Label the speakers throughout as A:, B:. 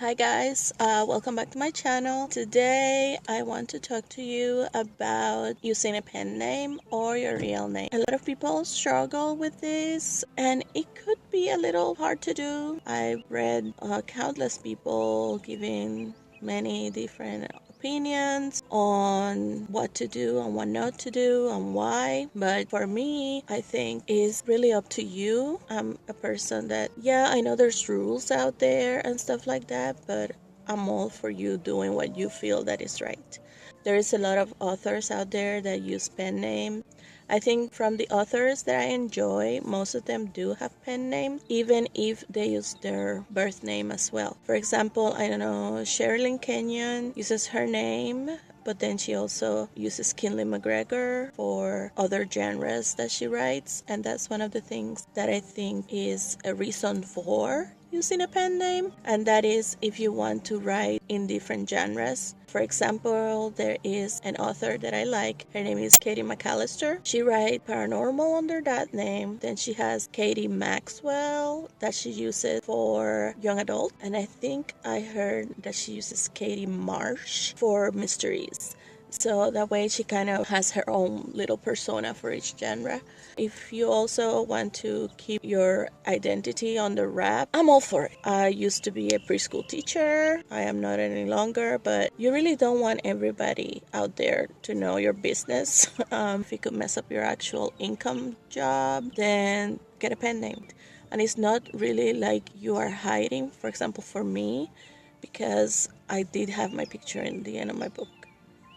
A: Hi guys, welcome back to my channel. Today I want to talk to you about using a pen name or your real name. A lot of people struggle with this and it could be a little hard to do. I've read countless people giving many different opinions on what to do and what not to do and why, but for me I think it's really up to you. I'm a person that, yeah, I know there's rules out there and stuff like that, but I'm all for you doing what you feel that is right. There is a lot of authors out there that use pen names. I think from the authors that I enjoy, most of them do have pen names, even if they use their birth name as well. For example, I don't know, Sherilyn Kenyon uses her name, but then she also uses Kinley McGregor for other genres that she writes, and that's one of the things that I think is a reason for using a pen name, and that is if you want to write in different genres. For example, there is an author that I like. Her name is Katie McAllister. She writes paranormal under that name. Then she has Katie Maxwell that she uses for young adult, and I think I heard that she uses Katie Marsh for mysteries. So that way she kind of has her own little persona for each genre. If you also want to keep your identity on the wrap, I'm all for it. I used to be a preschool teacher. I am not any longer, but you really don't want everybody out there to know your business. If it could mess up your actual income job, then get a pen name. And it's not really like you are hiding, for example, for me, because I did have my picture in the end of my book.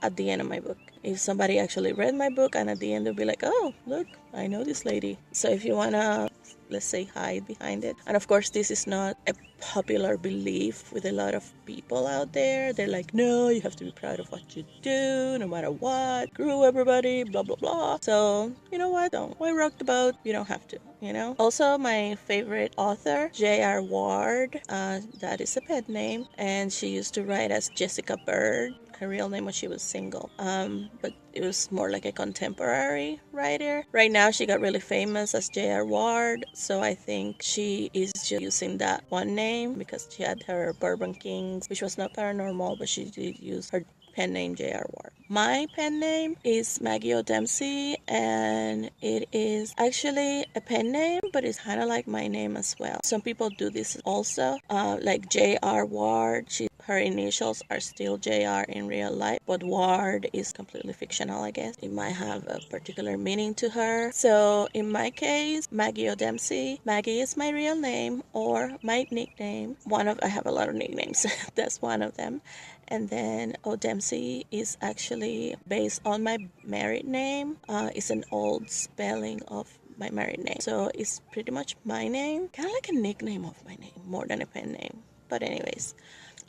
A: At the end of my book, if somebody actually read my book, and at the end they'll be like, oh, look, I know this lady. So if you want to, let's say, hide behind it, and of course this is not a popular belief with a lot of people out there. They're like, no, you have to be proud of what you do no matter what, screw everybody, blah blah blah. So you know what, don't, why rock the boat? You don't have to, you know. Also, my favorite author, J.R. Ward, that is a pet name, and she used to write as Jessica Bird. Her real name when she was single, but it was more like a contemporary writer. Right now she got really famous as J.R. Ward, so I think she is just using that one name because she had her Bourbon Kings, which was not paranormal, but she did use her pen name J.R. Ward. My pen name is Maggie O'Dempsey, and it is actually a pen name, but it's kind of like my name as well. Some people do this also, like J.R. Ward. Her initials are still JR in real life, but Ward is completely fictional, I guess. It might have a particular meaning to her. So in my case, Maggie O'Dempsey. Maggie is my real name or my nickname. I have a lot of nicknames. That's one of them. And then O'Dempsey is actually based on my married name. It's an old spelling of my married name. So it's pretty much my name, kind of like a nickname of my name more than a pen name. But anyways,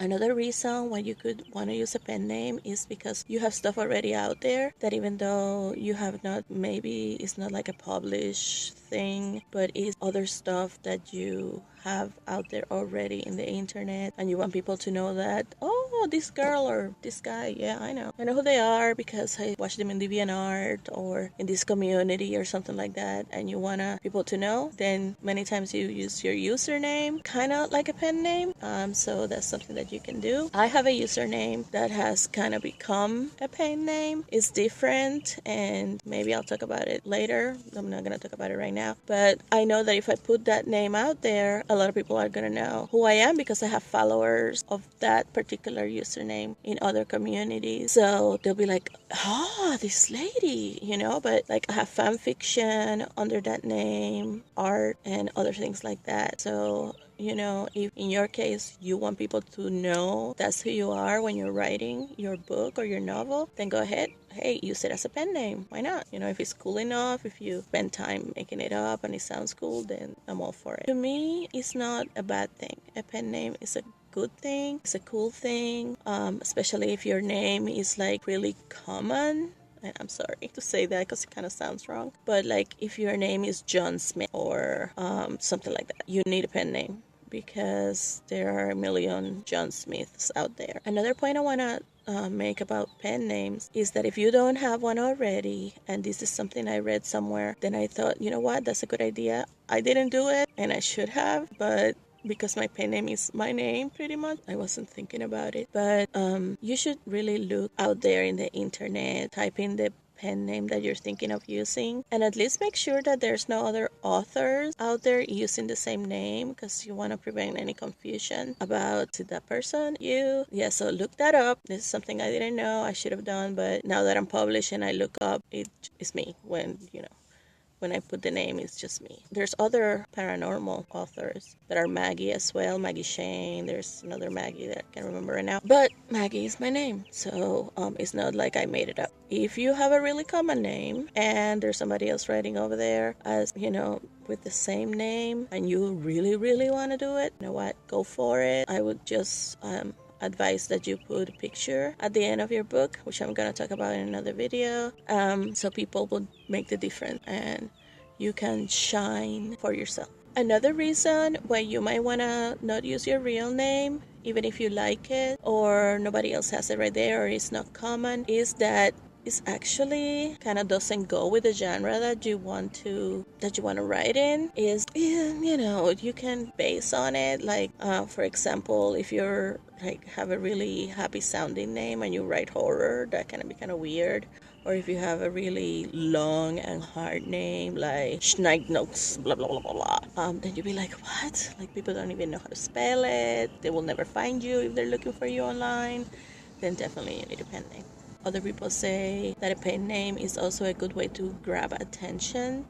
A: another reason why you could want to use a pen name is because you have stuff already out there that even though you have not, maybe it's not like a published thing, but it's other stuff that you have out there already in the internet, and you want people to know that, oh, this girl or this guy, yeah, I know who they are because I watched them in DeviantArt or in this community or something like that, and you want people to know, then many times you use your username kind of like a pen name. So that's something that you can do. I have a username that has kind of become a pen name. It's different, and maybe I'll talk about it later. I'm not going to talk about it right now, but I know that if I put that name out there, a lot of people are going to know who I am because I have followers of that particular username in other communities. So they'll be like, oh, this lady, you know, but like I have fan fiction under that name, art, and other things like that. So you know, if in your case you want people to know that's who you are when you're writing your book or your novel, then go ahead. Hey, use it as a pen name. Why not? You know, if it's cool enough, if you spend time making it up and it sounds cool, then I'm all for it. To me, it's not a bad thing. A pen name is a good thing. It's a cool thing, especially if your name is like really common. And I'm sorry to say that because it kind of sounds wrong, but like if your name is John Smith or something like that, you need a pen name because there are a million John Smiths out there. Another point I want to make about pen names is that if you don't have one already, and this is something I read somewhere, then I thought, you know what, that's a good idea. I didn't do it and I should have, but because my pen name is my name pretty much. I wasn't thinking about it, but you should really look out there in the internet, type in the pen name that you're thinking of using, and at least make sure that there's no other authors out there using the same name, because you want to prevent any confusion about that person. Yeah, so look that up. This is something I didn't know I should have done, but now that I'm publishing, I look up, it is me. When I put the name, it's just me. There's other paranormal authors that are Maggie as well, Maggie Shane. There's another Maggie that I can't remember right now. But Maggie is my name, so it's not like I made it up. If you have a really common name and there's somebody else writing over there as, with the same name, and you really, really want to do it, you know what? Go for it. I would just advise that you put a picture at the end of your book, which I'm going to talk about in another video, so people will make the difference and you can shine for yourself. Another reason why you might want to not use your real name, even if you like it or nobody else has it right there or it's not common, is that it actually kind of doesn't go with the genre that you want to write in. You can base on it, like for example, if you're have a really happy sounding name and you write horror, that can be kind of weird. Or if you have a really long and hard name like Schneidnox, blah blah blah blah blah, then you'll be like, what? Like, people don't even know how to spell it. They will never find you if they're looking for you online. Then definitely you need a pen name. Other people say that a pen name is also a good way to grab attention,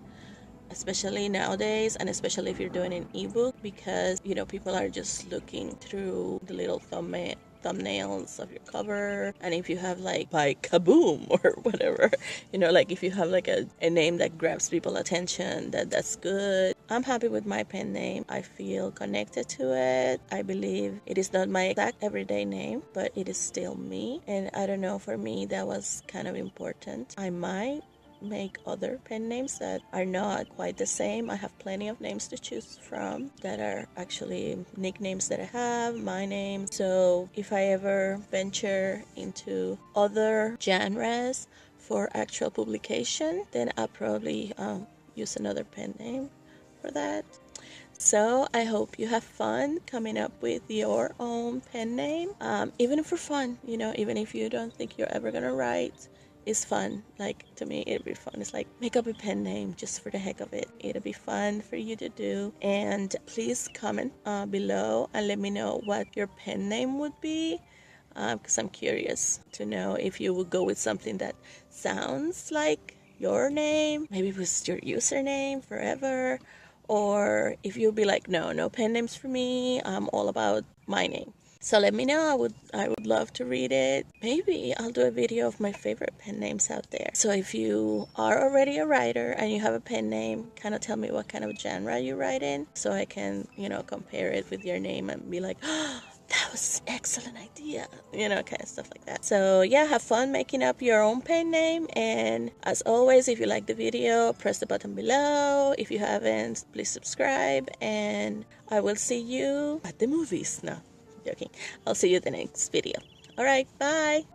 A: especially nowadays, and especially if you're doing an ebook, because people are just looking through the little thumbnails of your cover. And if you have like by Kaboom or whatever, if you have like a name that grabs people's attention, that's good. I'm happy with my pen name. I feel connected to it. I believe it is not my exact everyday name, but it is still me. And I don't know, for me that was kind of important. I might make other pen names that are not quite the same. I have plenty of names to choose from that are actually nicknames that I have, my name. So if I ever venture into other genres for actual publication, then I'll probably use another pen name for that. So I hope you have fun coming up with your own pen name, even for fun, even if you don't think you're ever gonna write. It's fun. Like, to me, it'd be fun. It's like, make up a pen name just for the heck of it. It'll be fun for you to do. And please comment below and let me know what your pen name would be, because I'm curious to know if you would go with something that sounds like your name, maybe it was your username forever, or if you'll be like, no pen names for me, I'm all about my name. So let me know. I would love to read it. Maybe I'll do a video of my favorite pen names out there. So if you are already a writer and you have a pen name, kind of tell me what kind of genre you write in, so I can, compare it with your name and be like, oh, that was an excellent idea, kind of stuff like that. So yeah, have fun making up your own pen name. And as always, if you like the video, press the button below. If you haven't, please subscribe, and I will see you at the movies. No, joking. I'll see you in the next video. All right, bye.